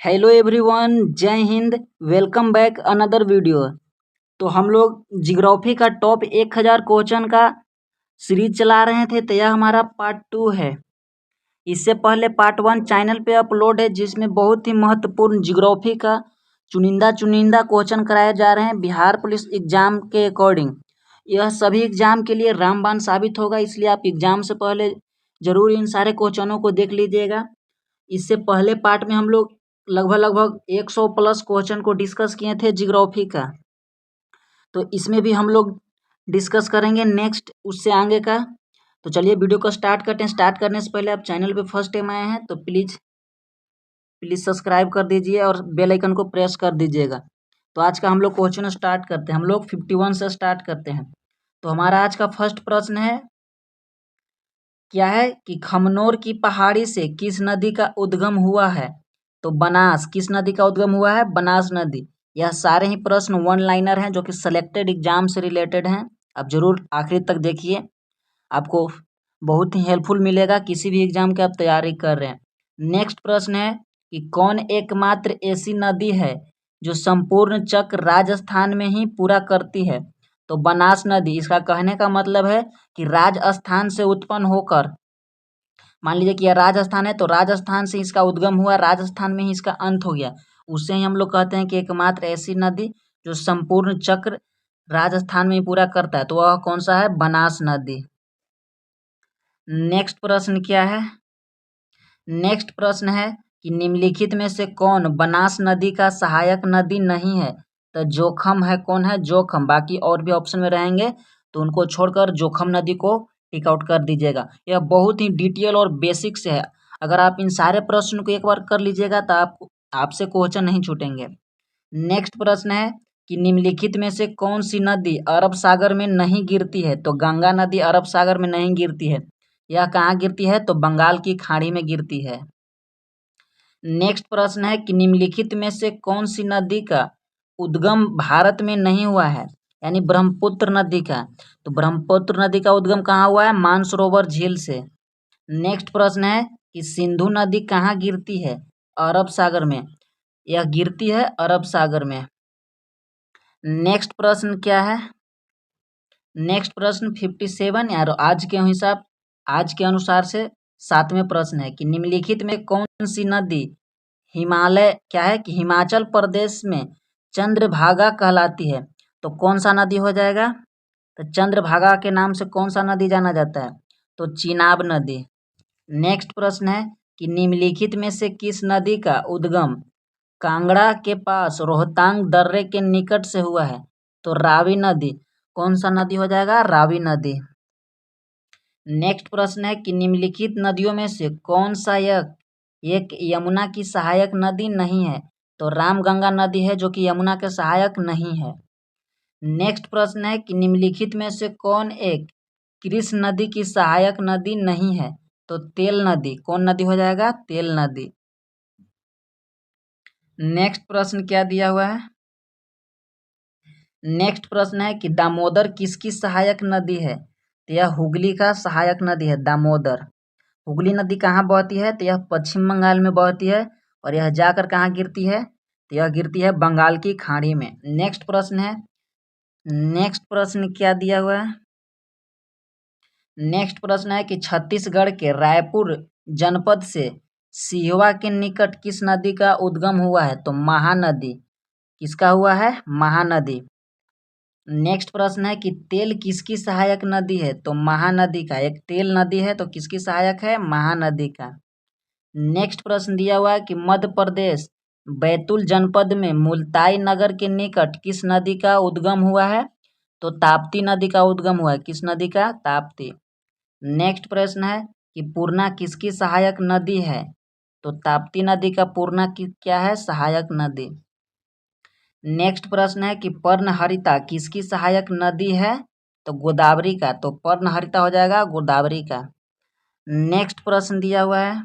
Hello everyone, जय Hind. Welcome back another video. तो हम लोग जियोग्राफी का टॉप 1000 क्वेश्चन का सीरीज चला रहे थे, तो यह हमारा पार्ट 2 है। इससे पहले पार्ट 1 चैनल पे अपलोड है, जिसमें बहुत ही महत्वपूर्ण जियोग्राफी का चुनिंदा चुनिंदा क्वेश्चन कराए जा रहे हैं बिहार पुलिस एग्जाम के अकॉर्डिंग। यह सभी एग्जाम के लिए रामबाण साबित होगा, इसलिए आप एग्जाम से पहले जरूर इन सारे क्वेश्चनों को देख लीजिएगा। इससे पहले पार्ट में हम लोग लगभग 100 प्लस क्वेश्चन को डिस्कस किए थे जियोग्राफी का, तो इसमें भी हम लोग डिस्कस करेंगे नेक्स्ट उससे आगे का। तो चलिए वीडियो को स्टार्ट करते हैं। स्टार्ट करने से पहले आप चैनल पे फर्स्ट टाइम आए हैं तो प्लीज़ सब्सक्राइब कर दीजिए और बेल आइकन को प्रेस कर दीजिएगा। तो आज का हम लोग क्वेश्चन स्टार्ट करते हैं। हम लोग 51 से स्टार्ट करते हैं। तो हमारा आज का फर्स्ट प्रश्न है, क्या है कि खमनोर की पहाड़ी से किस नदी का उद्गम हुआ है? तो बनास। किस नदी का उद्गम हुआ है? बनास नदी। यह सारे ही प्रश्न वन लाइनर हैं जो कि सिलेक्टेड एग्जाम से रिलेटेड हैं। आप जरूर आखिरी तक देखिए, आपको बहुत ही हेल्पफुल मिलेगा किसी भी एग्जाम की आप तैयारी कर रहे हैं। नेक्स्ट प्रश्न है कि कौन एकमात्र ऐसी नदी है जो संपूर्ण चक्र राजस्थान में ही पूरा करती है? तो बनास नदी। इसका कहने का मतलब है कि राजस्थान से उत्पन्न होकर, मान लीजिए कि यह राजस्थान है तो राजस्थान से इसका उद्गम हुआ, राजस्थान में ही इसका अंत हो गया, उससे ही हम लोग कहते हैं कि एकमात्र ऐसी नदी जो संपूर्ण चक्र राजस्थान में ही पूरा करता है, तो वह कौन सा है? बनास नदी। नेक्स्ट प्रश्न क्या है? नेक्स्ट प्रश्न है कि निम्नलिखित में से कौन बनास नदी का सहायक नदी नहीं है? तो जोखम है। कौन है? जोखम। बाकी और भी ऑप्शन में रहेंगे तो उनको छोड़कर जोखम नदी को टिक आउट कर दीजिएगा। यह बहुत ही डिटेल और बेसिक से है। अगर आप इन सारे प्रश्न को एक बार कर लीजिएगा तो आपसे क्वेश्चन नहीं छूटेंगे। नेक्स्ट प्रश्न है कि निम्नलिखित में से कौन सी नदी अरब सागर में नहीं गिरती है? तो गंगा नदी अरब सागर में नहीं गिरती है। यह कहाँ गिरती है? तो बंगाल की खाड़ी में गिरती है। नेक्स्ट प्रश्न है कि निम्नलिखित में से कौन सी नदी का उद्गम भारत में नहीं हुआ है? यानी ब्रह्मपुत्र नदी का। तो ब्रह्मपुत्र नदी का उद्गम कहाँ हुआ है? मानसरोवर झील से। नेक्स्ट प्रश्न है कि सिंधु नदी कहाँ गिरती है? अरब सागर में। यह गिरती है अरब सागर में। नेक्स्ट प्रश्न क्या है? नेक्स्ट प्रश्न 57 यार आज के अनुसार से 7वें प्रश्न है कि निम्नलिखित में कौन सी नदी हिमालय क्या है कि हिमाचल प्रदेश में चंद्रभागा कहलाती है? तो कौन सा नदी हो जाएगा? तो चंद्रभागा के नाम से कौन सा नदी जाना जाता है? तो चिनाब नदी। नेक्स्ट प्रश्न है कि निम्नलिखित में से किस नदी का उद्गम कांगड़ा के पास रोहतांग दर्रे के निकट से हुआ है? तो रावी नदी। कौन सा नदी हो जाएगा? रावी नदी। नेक्स्ट प्रश्न है कि निम्नलिखित नदियों में से कौन सा एक यमुना की सहायक नदी नहीं है? तो रामगंगा नदी है जो कि यमुना के सहायक नहीं है। नेक्स्ट प्रश्न है कि निम्नलिखित में से कौन एक कृष्ण नदी की सहायक नदी नहीं है? तो तेल नदी। कौन नदी हो जाएगा? तेल नदी। नेक्स्ट प्रश्न क्या दिया हुआ है? नेक्स्ट प्रश्न है कि दामोदर किसकी सहायक नदी है? तो यह हुगली का सहायक नदी है, दामोदर। हुगली नदी कहाँ बहती है? तो यह पश्चिम बंगाल में बहती है। और यह जाकर कहाँ गिरती है? तो यह गिरती है बंगाल की खाड़ी में। नेक्स्ट प्रश्न है, नेक्स्ट प्रश्न क्या दिया हुआ है? नेक्स्ट प्रश्न है कि छत्तीसगढ़ के रायपुर जनपद से सिहवा के निकट किस नदी का उद्गम हुआ है? तो महानदी। किसका हुआ है? महानदी। नेक्स्ट प्रश्न है कि तेल किसकी सहायक नदी है? तो महानदी का। एक तेल नदी है तो किसकी सहायक है? महानदी का। नेक्स्ट प्रश्न दिया हुआ है कि मध्य प्रदेश बैतूल जनपद में मुल्ताई नगर के निकट किस नदी का उद्गम हुआ है? तो ताप्ती नदी का उद्गम हुआ है। किस नदी का? ताप्ती। नेक्स्ट प्रश्न है कि पूर्णा किसकी सहायक नदी है? तो ताप्ती नदी का पूर्णा की क्या है? सहायक नदी। नेक्स्ट प्रश्न है कि पर्णहरिता किसकी सहायक नदी है? तो गोदावरी का। तो पर्णहरिता हो जाएगा गोदावरी का। नेक्स्ट प्रश्न दिया हुआ है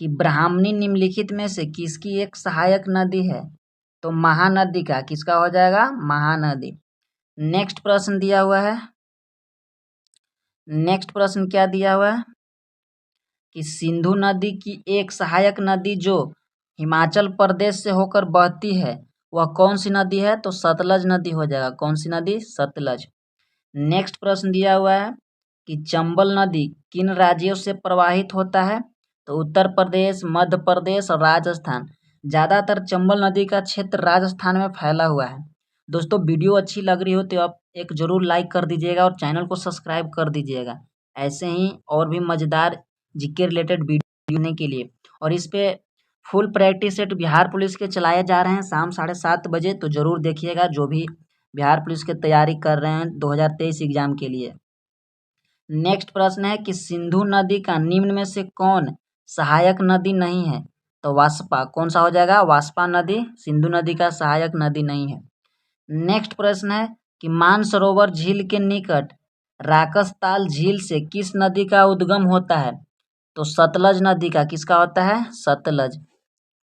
कि ब्राह्मणी निम्नलिखित में से किसकी एक सहायक नदी है? तो महानदी का। किसका हो जाएगा? महानदी। नेक्स्ट प्रश्न दिया हुआ है, नेक्स्ट प्रश्न क्या दिया हुआ है कि सिंधु नदी की एक सहायक नदी जो हिमाचल प्रदेश से होकर बहती है वह कौन सी नदी है? तो सतलज नदी हो जाएगा। कौन सी नदी? सतलज। नेक्स्ट प्रश्न दिया हुआ है कि चंबल नदी किन राज्यों से प्रवाहित होता है? तो उत्तर प्रदेश, मध्य प्रदेश और राजस्थान। ज़्यादातर चंबल नदी का क्षेत्र राजस्थान में फैला हुआ है। दोस्तों, वीडियो अच्छी लग रही हो तो आप एक ज़रूर लाइक कर दीजिएगा और चैनल को सब्सक्राइब कर दीजिएगा, ऐसे ही और भी मज़ेदार जीके रिलेटेड वीडियो देखने के लिए। और इस पे full practice set Bihar police के चलाए जा रहे हैं शाम 7:30 बजे, तो ज़रूर देखिएगा जो भी बिहार पुलिस की तैयारी कर रहे हैं 2023 एग्जाम के लिए। नेक्स्ट प्रश्न है कि सिंधु नदी का निम्न में से कौन सहायक नदी नहीं है? तो वास्पा। कौन सा हो जाएगा? वास्पा नदी सिंधु नदी का सहायक नदी नहीं है। नेक्स्ट प्रश्न है कि मानसरोवर झील के निकट राकसताल झील से किस नदी का उद्गम होता है? तो सतलज नदी का। किसका होता है? सतलज।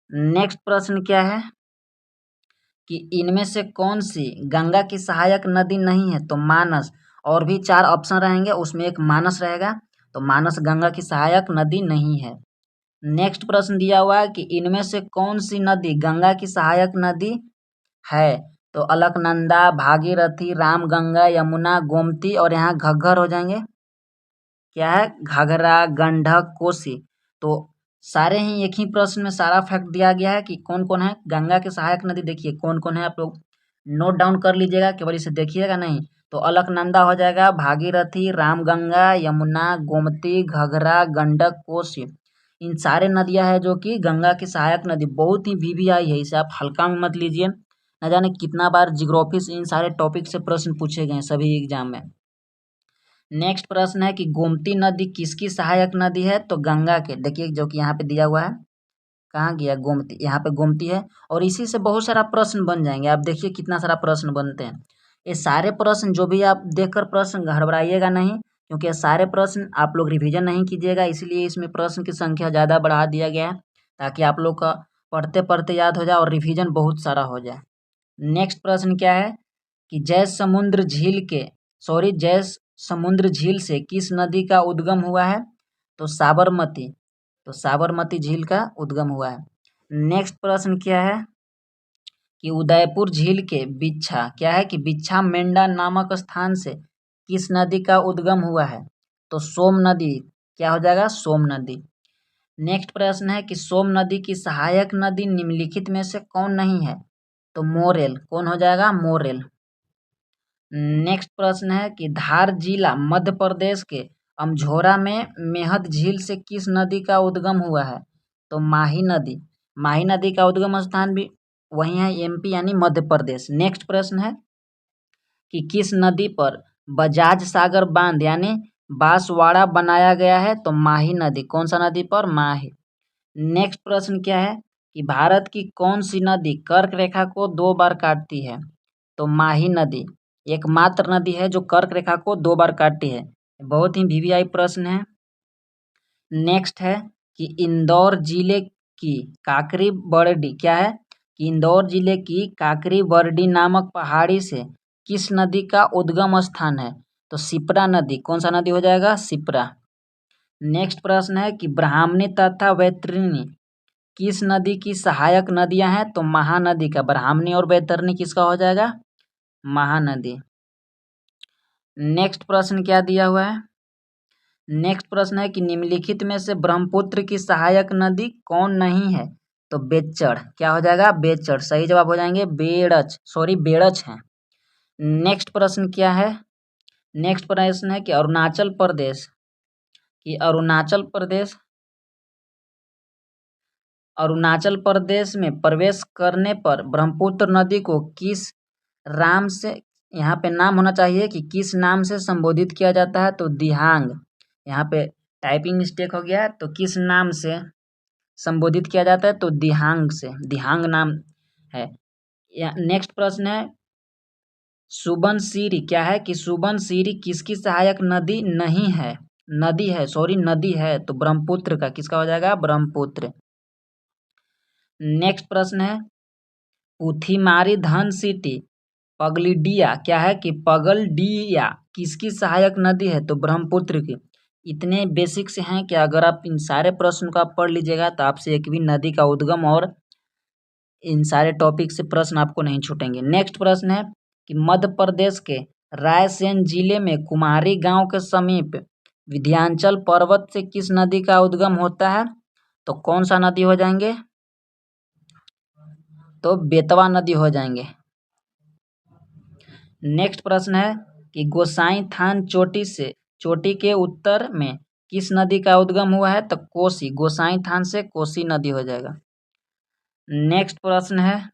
नेक्स्ट प्रश्न क्या है कि इनमें से कौन सी गंगा की सहायक नदी नहीं है? तो मानस। और भी 4 ऑप्शन रहेंगे, उसमें एक मानस रहेगा, तो मानस गंगा की सहायक नदी नहीं है। नेक्स्ट प्रश्न दिया हुआ है कि इनमें से कौन सी नदी गंगा की सहायक नदी है? तो अलकनंदा, भागीरथी, रामगंगा, यमुना, गोमती और यहाँ घग्घर हो जाएंगे। क्या है? घाघरा, गंडक, कोसी। तो सारे ही एक ही प्रश्न में सारा फैक्ट दिया गया है कि कौन कौन है गंगा के सहायक नदी। देखिए कौन कौन है, आप लोग नोट डाउन कर लीजिएगा, केवल इसे देखिएगा नहीं। तो अलकनंदा हो जाएगा, भागीरथी, रामगंगा, यमुना, गोमती, घघरा, गंडक, कोसी। इन सारे नदियां हैं जो कि गंगा की सहायक नदी। बहुत ही वीवीआई है, इसे आप हल्का में मत लीजिए। न जाने कितना बार जियोग्राफी से इन सारे टॉपिक से प्रश्न पूछे गए सभी एग्जाम में। नेक्स्ट प्रश्न है कि गोमती नदी किसकी सहायक नदी है? तो गंगा के। देखिए जो कि यहाँ पे दिया हुआ है, कहाँ गया? गोमती। यहाँ पे गोमती है और इसी से बहुत सारा प्रश्न बन जाएंगे। आप देखिए कितना सारा प्रश्न बनते हैं। ये सारे प्रश्न जो भी आप देखकर प्रश्न घबराइएगा नहीं, क्योंकि ये सारे प्रश्न आप लोग रिवीजन नहीं कीजिएगा, इसलिए इसमें प्रश्न की संख्या ज़्यादा बढ़ा दिया गया है ताकि आप लोग का पढ़ते पढ़ते याद हो जाए और रिवीजन बहुत सारा हो जाए। नेक्स्ट प्रश्न क्या है कि जय समुद्र झील से किस नदी का उद्गम हुआ है? तो साबरमती। तो साबरमती झील का उद्गम हुआ है। नेक्स्ट प्रश्न क्या है कि उदयपुर झील के बिच्छा। क्या है कि बिच्छा मेंढा नामक स्थान से किस नदी का उद्गम हुआ है? तो सोम नदी। क्या हो जाएगा? सोम नदी। नेक्स्ट प्रश्न है कि सोम नदी की सहायक नदी निम्नलिखित में से कौन नहीं है? तो मोरेल। कौन हो जाएगा? मोरेल। नेक्स्ट प्रश्न है कि धार जिला मध्य प्रदेश के अमझोरा में मेहद झील से किस नदी का उद्गम हुआ है? तो माही नदी। माही नदी का उद्गम स्थान भी वही है, एमपी यानी मध्य प्रदेश। नेक्स्ट प्रश्न है कि किस नदी पर बजाज सागर बांध यानी बांसवाड़ा बनाया गया है? तो माही नदी। कौन सा नदी पर? माही। नेक्स्ट प्रश्न क्या है कि भारत की कौन सी नदी कर्क रेखा को 2 बार काटती है? तो माही नदी एकमात्र नदी है जो कर्क रेखा को 2 बार काटती है। बहुत ही वीवीआई प्रश्न है। नेक्स्ट है कि इंदौर जिले की काकरी बरडी। क्या है कि इंदौर जिले की काकरी बरडी नामक पहाड़ी से किस नदी का उद्गम स्थान है? तो सिप्रा नदी। कौन सा नदी हो जाएगा? सिप्रा। नेक्स्ट प्रश्न है कि ब्राह्मणी तथा वैतरणी किस नदी की सहायक नदियां हैं? तो महानदी का। ब्राह्मणी और वैतरणी किसका हो जाएगा? महानदी। नेक्स्ट प्रश्न क्या दिया हुआ है? नेक्स्ट प्रश्न है कि निम्नलिखित में से ब्रह्मपुत्र की सहायक नदी कौन नहीं है? तो बेचड़। क्या हो जाएगा? बेचड़। सही जवाब हो जाएंगे बेड़च है। नेक्स्ट प्रश्न क्या है? नेक्स्ट प्रश्न है कि अरुणाचल प्रदेश में प्रवेश करने पर ब्रह्मपुत्र नदी को किस राम से, यहाँ पे नाम होना चाहिए कि किस नाम से संबोधित किया जाता है? तो दिहांग। यहाँ पे टाइपिंग मिस्टेक हो गया, तो किस नाम से संबोधित किया जाता है? तो दिहांग से। दिहांग नाम है। नेक्स्ट प्रश्न है सुबनसिरी। क्या है कि सुबनसिरी किसकी सहायक नदी नहीं है? नदी है, तो ब्रह्मपुत्र का। किसका हो जाएगा? ब्रह्मपुत्र। नेक्स्ट प्रश्न है पुथीमारी धन सिटी पगलडिया। क्या है कि पगलडिया किसकी सहायक नदी है? तो ब्रह्मपुत्र की। इतने बेसिक से हैं कि अगर आप इन सारे प्रश्न को आप पढ़ लीजिएगा तो आपसे एक भी नदी का उद्गम और इन सारे टॉपिक से प्रश्न आपको नहीं छूटेंगे। नेक्स्ट प्रश्न है कि मध्य प्रदेश के रायसेन जिले में कुमारी गांव के समीप विंध्याचल पर्वत से किस नदी का उद्गम होता है? तो कौन सा नदी हो जाएंगे? तो बेतवा नदी हो जाएंगे। नेक्स्ट प्रश्न है कि गोसाई थान चोटी के उत्तर में किस नदी का उद्गम हुआ है? तो कोसी, गोसाई थान से कोसी नदी हो जाएगा। नेक्स्ट प्रश्न है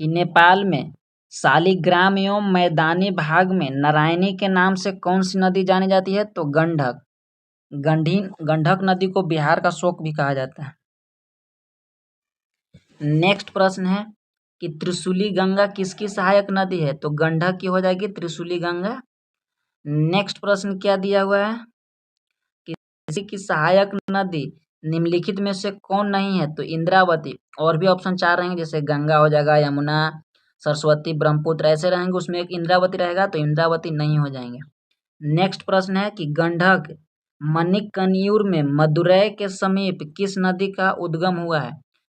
कि नेपाल में शालिग्राम एवं मैदानी भाग में नारायणी के नाम से कौन सी नदी जानी जाती है? तो गंडक। गंडक नदी को बिहार का शोक भी कहा जाता है। नेक्स्ट प्रश्न है कि त्रिशूली गंगा किसकी सहायक नदी है? तो गंडक की हो जाएगी त्रिशूली गंगा। नेक्स्ट प्रश्न क्या दिया हुआ है कि किसी की सहायक नदी निम्नलिखित में से कौन नहीं है? तो इंद्रावती। और भी ऑप्शन 4 रहेंगे, जैसे गंगा हो जाएगा, यमुना, सरस्वती, ब्रह्मपुत्र, ऐसे रहेंगे। उसमें एक इंद्रावती रहेगा, तो इंद्रावती नहीं हो जाएंगे। नेक्स्ट प्रश्न है कि गंडक मणिकनियूर में मदुरै के समीप किस नदी का उद्गम हुआ है?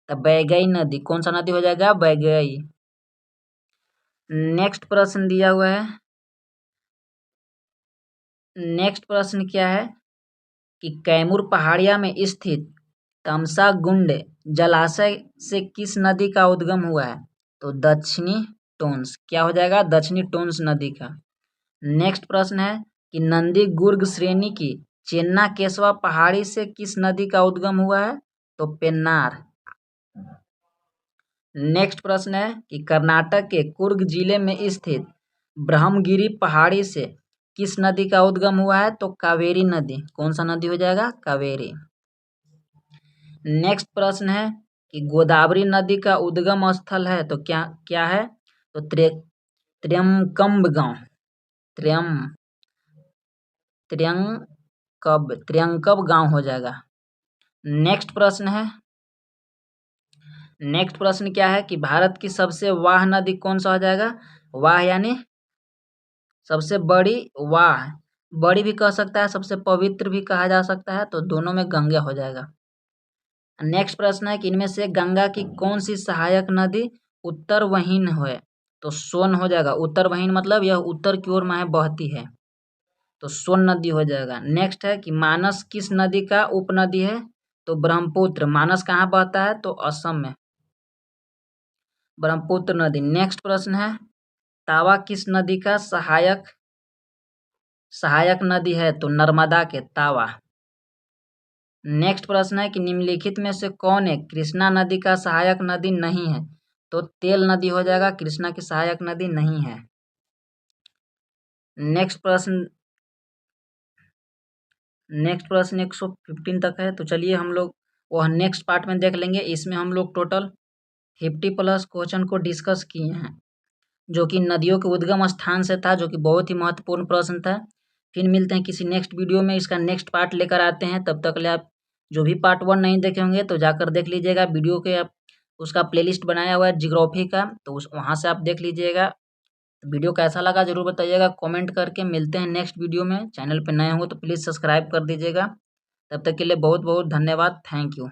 तो बैगई नदी। कौन सा नदी हो जाएगा? बैगई। नेक्स्ट प्रश्न दिया हुआ है, नेक्स्ट प्रश्न क्या है कि कैमूर पहाड़िया में स्थित तमसा गुंड जलाशय से किस नदी का उद्गम हुआ है? तो दक्षिणी टोंस। क्या हो जाएगा? दक्षिणी टोंस नदी का। नेक्स्ट प्रश्न है कि नंदी गुर्ग श्रेणी की चेन्ना केशवा पहाड़ी से किस नदी का उद्गम हुआ है? तो पेन्नार। नेक्स्ट प्रश्न है कि कर्नाटक के कुर्ग जिले में स्थित ब्रह्मगिरी पहाड़ी से किस नदी का उद्गम हुआ है? तो कावेरी नदी। कौन सा नदी हो जाएगा? कावेरी। नेक्स्ट प्रश्न है कि गोदावरी नदी का उद्गम स्थल है तो क्या है? तो त्र्यंकब गांव हो जाएगा। नेक्स्ट प्रश्न क्या है कि भारत की सबसे वाह नदी कौन सा हो जाएगा? वाह यानी सबसे बड़ी, वाह बड़ी भी कह सकता है, सबसे पवित्र भी कहा जा सकता है, तो दोनों में गंगा हो जाएगा। नेक्स्ट प्रश्न है कि इनमें से गंगा की कौन सी सहायक नदी उत्तरवहीन है? तो सोन हो जाएगा। उत्तरवहीन मतलब यह उत्तर की ओर में बहती है, तो सोन नदी हो जाएगा। नेक्स्ट है कि मानस किस नदी का उपनदी है? तो ब्रह्मपुत्र। मानस कहाँ बहता है? तो असम में, ब्रह्मपुत्र नदी। नेक्स्ट प्रश्न है तावा किस नदी का सहायक नदी है? तो नर्मदा के तावा। नेक्स्ट प्रश्न है कि निम्नलिखित में से कौन है कृष्णा नदी का सहायक नदी नहीं है? तो तेल नदी हो जाएगा, कृष्णा की सहायक नदी नहीं है। नेक्स्ट प्रश्न 115 तक है, तो चलिए हम लोग वह नेक्स्ट पार्ट में देख लेंगे। इसमें हम लोग टोटल 50+ क्वेश्चन को डिस्कस किए हैं, जो कि नदियों के उद्गम स्थान से था, जो कि बहुत ही महत्वपूर्ण प्रश्न था। फिर मिलते हैं किसी नेक्स्ट वीडियो में, इसका नेक्स्ट पार्ट लेकर आते हैं। तब तक ले आप जो भी पार्ट 1 नहीं देखे होंगे तो जाकर देख लीजिएगा। वीडियो के आप उसका प्लेलिस्ट बनाया हुआ है जियोग्राफी का, तो वहाँ से आप देख लीजिएगा। वीडियो कैसा लगा जरूर बताइएगा कमेंट करके। मिलते हैं नेक्स्ट वीडियो में। चैनल पर नए हो तो प्लीज़ सब्सक्राइब कर दीजिएगा। तब तक के लिए बहुत बहुत धन्यवाद। Thank you.